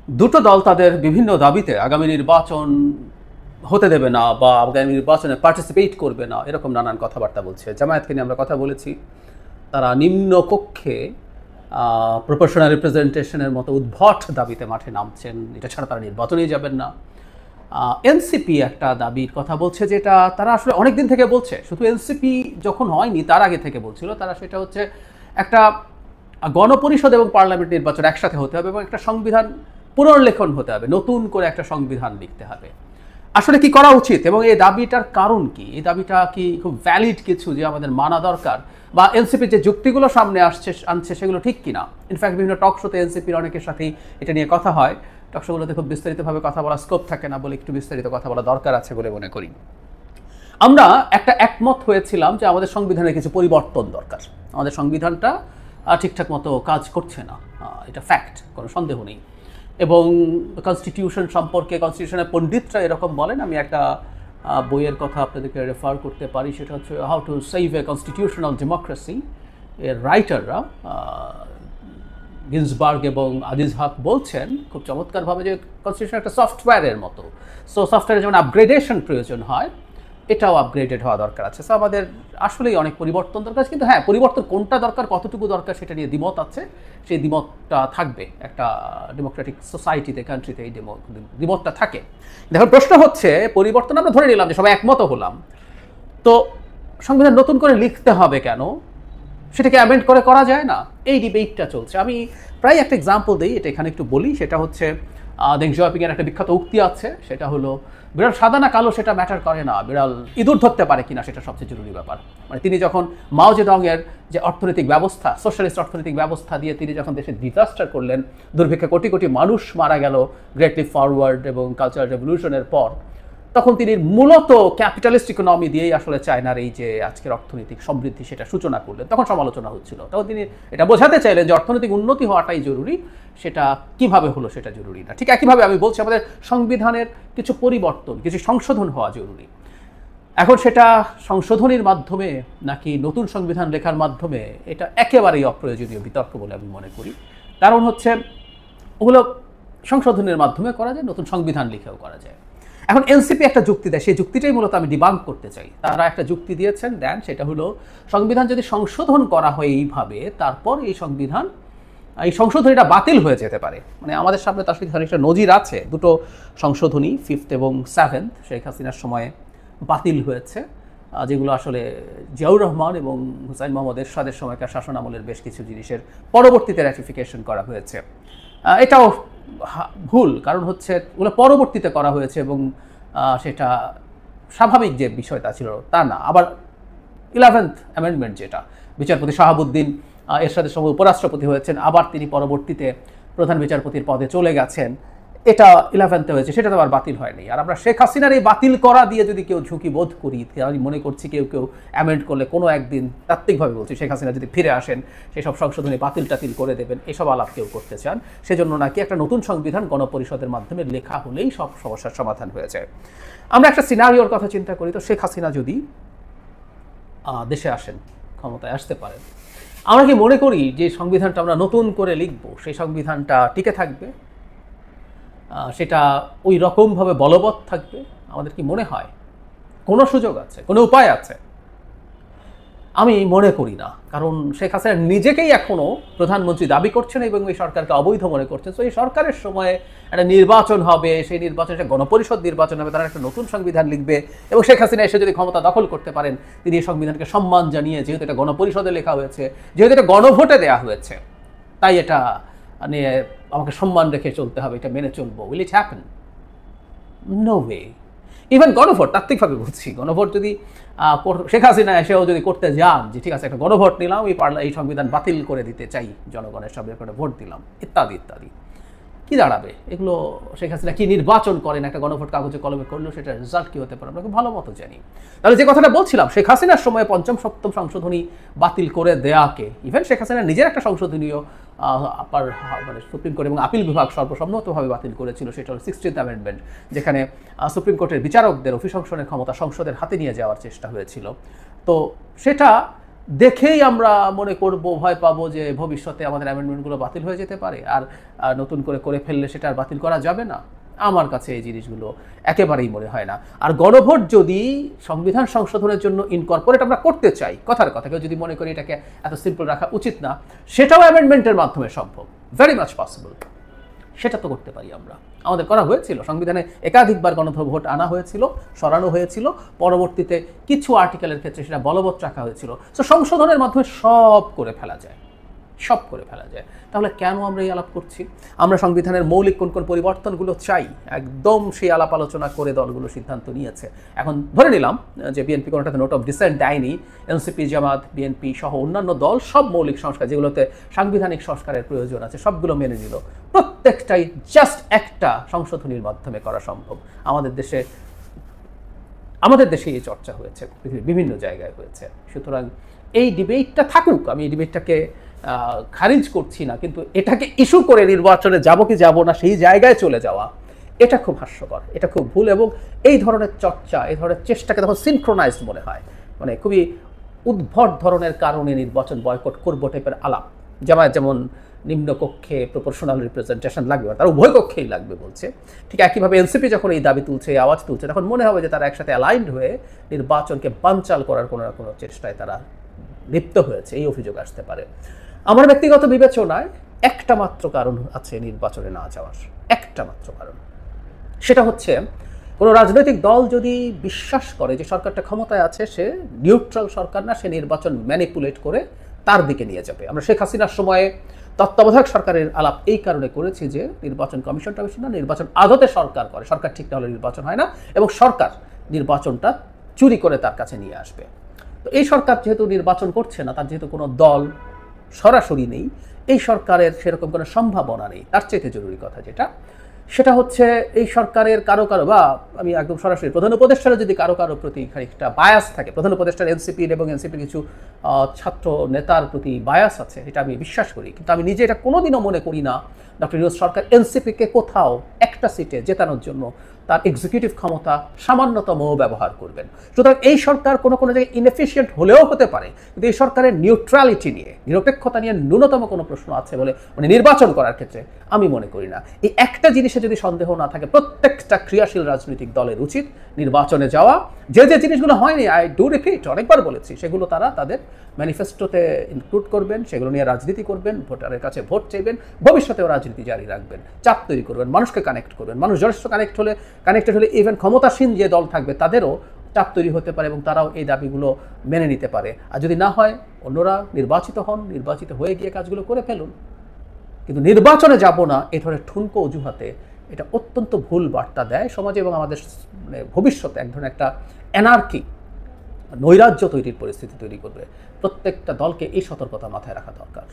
দুটো দল তাদের বিভিন্ন দাবিতে আগামী নির্বাচন হতে দেবে না বা আগামী নির্বাচনে পার্টিসিপেট করবে না, এরকম নানান কথাবার্তা বলছে। জামায়াতকে নিয়ে আমরা কথা বলেছি, তারা নিম্ন কক্ষে প্রপোর্শনাল রিপ্রেজেন্টেশনের মতো উদ্ভট দাবিতে মাঠে নামছেন, এটা ছাড়া তারা নির্বাচনেই যাবেন না। এনসিপি একটা দাবির কথা বলছে, যেটা তারা আসলে অনেক দিন থেকে বলছে, শুধু এনসিপি যখন হয়নি তার আগে থেকে বলছিল তারা, সেটা হচ্ছে একটা গণপরিষদ এবং পার্লামেন্ট নির্বাচন একসাথে হতে হবে এবং একটা সংবিধান পুনর্লেখন হতে হবে, নতুন করে একটা সংবিধান লিখতে হবে। আসলে কি করা উচিত এবং এই দাবিটার কারণ কি, এই দাবিটা কি খুব ভ্যালিড কিছু যে আমাদের মানা দরকার, বা এনসিপির যে যুক্তিগুলো সামনে আনছে সেগুলো ঠিক কিনা? ইনফ্যাক্ট বিভিন্ন টক শোতে এনসিপির অনেকের সাথেই এটা নিয়ে কথা হয়। টক শোগুলোতে খুব বিস্তারিতভাবে কথা বলা স্কোপ থাকে না বলে একটু বিস্তারিত কথা বলা দরকার আছে বলে মনে করি। আমরা একটা একমত হয়েছিলাম যে আমাদের সংবিধানে কিছু পরিবর্তন দরকার, আমাদের সংবিধানটা ঠিকঠাক মতো কাজ করছে না, এটা ফ্যাক্ট, কোনো সন্দেহ নেই। এবং কনস্টিটিউশন সম্পর্কে কনস্টিটিউশনের পণ্ডিতরা এরকম বলেন, আমি একটা বইয়ের কথা আপনাদেরকে রেফার করতে পারি, সেটা হচ্ছে how to save A constitutional democracy. এর রাইটাররা গিন্সবার্গ এবং আজিজ হক বলছেন খুব চমৎকারভাবে যে কনস্টিটিউশন একটা সফটওয়্যারের মতো, সো সফটওয়্যারে যেমন আপগ্রেডেশন প্রয়োজন হয়, এটাও আপগ্রেডেড হওয়া দরকার আছে। সো আমাদের আসলেই অনেক পরিবর্তন দরকার আছে, কিন্তু হ্যাঁ, পরিবর্তন কোনটা দরকার, কতটুকু দরকার, সেটা নিয়ে দ্বিমত আছে। সেই দ্বিমতটা থাকবে একটা ডেমোক্রেটিক সোসাইটিতে, কান্ট্রিতে এই দ্বিমতটা থাকে। দেখুন, প্রশ্ন হচ্ছে পরিবর্তন আমরা ধরে নিলাম যে সবাই একমত হলাম, তো সংবিধান নতুন করে লিখতে হবে কেন? সেটাকে অ্যামেন্ড করে করা যায় না? এই ডিবেটটা চলছে। আমি প্রায় একটা এক্সাম্পল দিই, এটা এখানে একটু বলি। সেটা হচ্ছে দেং জিয়াওপিংয়ের একটা বিখ্যাত উক্তি আছে, সেটা হলো বিড়াল সাদা না কালো সেটা ম্যাটার করে না, বিড়াল ইঁদুর ধরতে পারে কিনা সেটা সবচেয়ে জরুরি ব্যাপার। মানে তিনি যখন মাও জেডংয়ের যে অর্থনৈতিক ব্যবস্থা, সোশ্যালিস্ট অর্থনৈতিক ব্যবস্থা দিয়ে তিনি যখন দেশে ডিজাস্টার করলেন, দুর্ভিক্ষে কোটি কোটি মানুষ মারা গেল গ্রেট লিপ ফরওয়ার্ড এবং কালচারাল রেভলিউশনের পর, তখন তিনি মূলত ক্যাপিটালিস্ট ইকোনমি দিয়েই আসলে চায়নার এই যে আজকের অর্থনৈতিক সমৃদ্ধি সেটা সূচনা করলেন। তখন সমালোচনা হচ্ছিল, তখন তিনি এটা বোঝাতে চাইলেন যে অর্থনৈতিক উন্নতি হওয়াটাই জরুরি, সেটা কিভাবে হলো সেটা জরুরি না। ঠিক একইভাবে আমি বলছি আমাদের সংবিধানের কিছু পরিবর্তন, কিছু সংশোধন হওয়া জরুরি। এখন সেটা সংশোধনীর মাধ্যমে নাকি নতুন সংবিধান লেখার মাধ্যমে, এটা একেবারেই অপ্রয়োজনীয় বিতর্ক বলে আমি মনে করি। কারণ হচ্ছে ওগুলো সংশোধনের মাধ্যমে করা যায়, নতুন সংবিধান লিখেও করা যায়। এখন এনসিপি একটা যুক্তি দেয়, সেই যুক্তিটাই মূলত আমি ডিবাঙ্ক করতে চাই। তারা একটা যুক্তি দিয়েছেন, দেন, সেটা হলো সংবিধান যদি সংশোধন করা হয় এইভাবে, তারপর এই সংশোধনীটা বাতিল হয়ে যেতে পারে। মানে আমাদের সামনে তার সাথে একটা নজির আছে, দুটো সংশোধনী 5th এবং 7th শেখ হাসিনার সময়ে বাতিল হয়েছে, যেগুলো আসলে জিয়াউর রহমান এবং হুসাইন মোহাম্মদ এরশাদের সময়কার শাসন আমলের বেশ কিছু জিনিসের পরবর্তীতে র্যাটিফিকেশন করা হয়েছে। এটাও ভুল, কারণ হচ্ছে ওগুলো পরবর্তীতে করা হয়েছে এবং সেটা স্বাভাবিক যে বিষয়টা ছিল তা না। আবার 11th অ্যামেন্ডমেন্ট, যেটা বিচারপতি শাহাবুদ্দিন এরশাদের সময় উপরাষ্ট্রপতি হয়েছেন, আবার তিনি পরবর্তীতে প্রধান বিচারপতির পদে চলে গেছেন, এটা 11th হয়েছে, সেটা তো আবার বাতিল হয়নি। আর আমরা শেখ হাসিনার এই বাতিল করা দিয়ে যদি কেউ ঝুঁকি বোধ করি, আমি মনে করছি কেউ অ্যামেন্ড করলে কোনো একদিন, তাত্ত্বিকভাবে বলছি, শেখ হাসিনা যদি ফিরে আসেন সেসব সংশোধনী বাতিল করে দেবেন, এসব আলাপ কেউ করতে চান। সেজন্য নাকি একটা নতুন সংবিধান গণপরিষদের মাধ্যমে লেখা হলেই সব সমস্যার সমাধান হয়ে যায়। আমরা একটা সিনারিওর কথা চিন্তা করি, তো শেখ হাসিনা যদি দেশে আসেন, ক্ষমতায় আসতে পারেন, আমরা কি মনে করি যে সংবিধানটা আমরা নতুন করে লিখব, সেই সংবিধানটা টিকে থাকবে, সেটা ওই রকমভাবে বলবৎ থাকবে? আমাদের কি মনে হয় কোনো সুযোগ আছে, কোনো উপায় আছে? আমি মনে করি না, কারণ শেখ হাসিনা নিজেকেই এখনও প্রধানমন্ত্রী দাবি করছেন এবং এই সরকারকে অবৈধ মনে করছেন। তো এই সরকারের সময়ে একটা নির্বাচন হবে, সেই নির্বাচনে একটা গণপরিষদ নির্বাচন হবে, তারা একটা নতুন সংবিধান লিখবে এবং শেখ হাসিনা এসে যদি ক্ষমতা দখল করতে পারেন, তিনি এই সংবিধানকে সম্মান জানিয়ে, যেহেতু এটা গণপরিষদে লেখা হয়েছে, যেহেতু এটা গণভোটে দেওয়া হয়েছে, তাই এটা নিয়ে আমাকে সম্মান রেখে চলতে হবে, এটা মেনে চলবো। Will it happen? No way. Even গণভোট, তাত্ত্বিকভাবে বলছি, গণভোট যদি শেখ হাসিনা এসেও যদি করতে যান যে ঠিক আছে একটা গণভোট নিলাম, এই সংবিধান বাতিল করে দিতে চাই, জনগণের সব একটা ভোট দিলাম, ইত্যাদি ইত্যাদি, কি দাঁড়াবে এগুলো? শেখ হাসিনা কি নির্বাচন করেন, একটা গণভোট কাগজে কলমে করলেও সেটা রেজাল্ট কি হতে পারে আমরা খুব ভালো মতো জানি। তাহলে যে কথাটা বলছিলাম, শেখ হাসিনার সময় 5ম 7ম সংশোধনী বাতিল করে দেয়াকে, ইভেন শেখ হাসিনা নিজের একটা সংশোধনীয় মানে সুপ্রিম কোর্ট এবং আপিল বিভাগ সর্বসম্মতভাবে বাতিল করেছিল, সেটা হল 16th অ্যামেন্ডমেন্ট, যেখানে সুপ্রিম কোর্টের বিচারকদের অভিশংসনের ক্ষমতা সংসদের হাতে নিয়ে যাওয়ার চেষ্টা হয়েছিল। তো সেটা দেখেই আমরা মনে করব, ভয় পাবো যে ভবিষ্যতে আমাদের অ্যামেন্ডমেন্টগুলো বাতিল হয়ে যেতে পারে, আর নতুন করে ফেললে সেটা আর বাতিল করা যাবে না। আমার কাছে এই জিনিসগুলো একেবারেই মনে হয় না। আর গণভোট যদি সংবিধান সংশোধনের জন্য ইনকর্পোরেট আমরা করতে চাই, কথার কথা, কেউ যদি মনে করি এটাকে এত সিম্পল রাখা উচিত না, সেটাও অ্যামেন্ডমেন্টের মাধ্যমে সম্ভব, ভেরি মাচ পসিবল। সেটা তো করতে পারি আমরা, আমাদের করা হয়েছিল। সংবিধানে একাধিকবার গণভোট আনা হয়েছিল, সরানো হয়েছিল, পরবর্তীতে কিছু আর্টিকেলের ক্ষেত্রে সেটা বলবৎ রাখা হয়েছিল। তো সংশোধনের মাধ্যমে সব করে ফেলা যায়, সব করে ফেলা যায়। তাহলে কেন আমরা এই আলাপ করছি? আমরা সংবিধানের মৌলিক কোন কোন পরিবর্তনগুলো চাই, একদম সেই আলাপ আলোচনা করে দলগুলো সিদ্ধান্ত নিয়েছে। এখন ধরে নিলাম যে বিএনপি কোনোটাতে নোট অফ ডিসেন্ট দেয়নি, এনসিপি, জামাত, বিএনপি সহ অন্যান্য দল সব মৌলিক সংস্কার যেগুলোতে সাংবিধানিক সংস্কারের প্রয়োজন আছে সবগুলো মেনে নিল। প্রত্যেকটাই জাস্ট একটা সংশোধনীর মাধ্যমে করা সম্ভব। আমাদের দেশে এই চর্চা হয়েছে, পৃথিবীর বিভিন্ন জায়গায় হয়েছে। সুতরাং এই ডিবেটটা থাকুক, আমি এই ডিবেটটাকে খারিজ করছি না, কিন্তু এটাকে ইস্যু করে নির্বাচনে যাব কি যাব না সেই জায়গায় চলে যাওয়া, এটা খুব হাস্যকর, এটা খুব ভুল। এবং এই ধরনের চর্চা, এই ধরনের চেষ্টাকে তখন সিনক্রোনাইজড মনে হয়, মানে খুবই উদ্ভট ধরনের কারণে নির্বাচন বয়কট করবো টাইপের আলাপ। যেমন নিম্নকক্ষে প্রপোর্শনাল রিপ্রেজেন্টেশন লাগবে, তার উভয় কক্ষেই লাগবে বলছে। ঠিক একইভাবে এনসিপি যখন এই দাবি তুলছে, এই আওয়াজ তুলছে, তখন মনে হবে যে তারা একসাথে অ্যালাইন্ড হয়ে নির্বাচনকে বানচাল করার কোনো না কোনো চেষ্টায় তারা লিপ্ত হয়েছে, এই অভিযোগ আসতে পারে। আমার ব্যক্তিগত বিবেচনায় একটা মাত্র কারণ আছে নির্বাচনে না যাওয়ার, একটা মাত্র কারণ। সেটা হচ্ছে কোনো রাজনৈতিক দল যদি বিশ্বাস করে যে সরকারটা ক্ষমতায় আছে, সে নিউট্রাল সরকার না, সে নির্বাচন ম্যানিপুলেট করে তার দিকে নিয়ে যাবে। আমরা শেখ হাসিনার সময়ে তত্ত্বাবধায়ক সরকারের আলাপ এই কারণে করেছি যে নির্বাচন কমিশন টমিশন না, নির্বাচন আদতে সরকার করে, সরকার ঠিক না হলে নির্বাচন হয় না, এবং সরকার নির্বাচনটা চুরি করে তার কাছে নিয়ে আসবে। তো এই সরকার যেহেতু নির্বাচন করছে না, তার যেহেতু কোনো দল সরাসরি নেই, এই সরকারের সেরকম কোনো সম্ভাবনা নেই। তার চাইতে জরুরি কথা সেটা হচ্ছে এই সরকারের কারো বা আমি একদম সরাসরি প্রধান উপদেষ্টারা যদি কারো প্রতি খানিকটা বায়াস থাকে, প্রধান উপদেষ্টার এনসিপির এবং এনসিপির কিছু ছাত্র নেতার প্রতি বায়াস আছে, এটা আমি বিশ্বাস করি, কিন্তু আমি নিজে এটা কোনোদিনও মনে করি না ডক্টর ইউনূস সরকার এনসিপিকে কোথাও একটা সিটে জেতানোর জন্য তার এক্সিকিউটিভ ক্ষমতা সামান্যতম ব্যবহার করবেন। সুতরাং এই সরকার কোনো কোনো জায়গায় ইনএফিশিয়েন্ট হলেও হতে পারে, কিন্তু এই সরকারের নিউট্রালিটি নিয়ে, নিরপেক্ষতা নিয়ে ন্যূনতম কোনো প্রশ্ন আছে বলে মানে নির্বাচন করার ক্ষেত্রে আমি মনে করি না। এই একটা জিনিসে যদি সন্দেহ না থাকে, প্রত্যেকটা ক্রিয়াশীল রাজনৈতিক দলের উচিত নির্বাচনে যাওয়া। যে জিনিসগুলো হয়নি, আই ডু রিপিট, অনেকবার বলেছি, সেগুলো তারা তাদের ম্যানিফেস্টোতে ইনক্লুড করবেন, সেগুলো নিয়ে রাজনীতি করবেন, ভোটারের কাছে ভোট চাইবেন, ভবিষ্যতেও রাজনীতি জারি রাখবেন, চাপ তৈরি করবেন, মানুষকে কানেক্ট করবেন। মানুষ যথেষ্ট কানেক্টেড হলে ইভেন ক্ষমতাসীন যে দল থাকবে তাদেরও চাপ তৈরি হতে পারে এবং তারাও এই দাবিগুলো মেনে নিতে পারে। আর যদি না হয়, অন্যরা নির্বাচিত হন, নির্বাচিত হয়ে গিয়ে কাজগুলো করে ফেলুন। কিন্তু নির্বাচনে যাব না এই ধরনের ঠুনকো অজুহাতে, এটা অত্যন্ত ভুল বার্তা দেয় সমাজে এবং আমাদের মানে ভবিষ্যতে এক ধরনের একটা অ্যানার্কি, নৈরাজ্য তৈরির পরিস্থিতি তৈরি করবে। প্রত্যেকটা দলকে এই সতর্কতা মাথায় রাখা দরকার।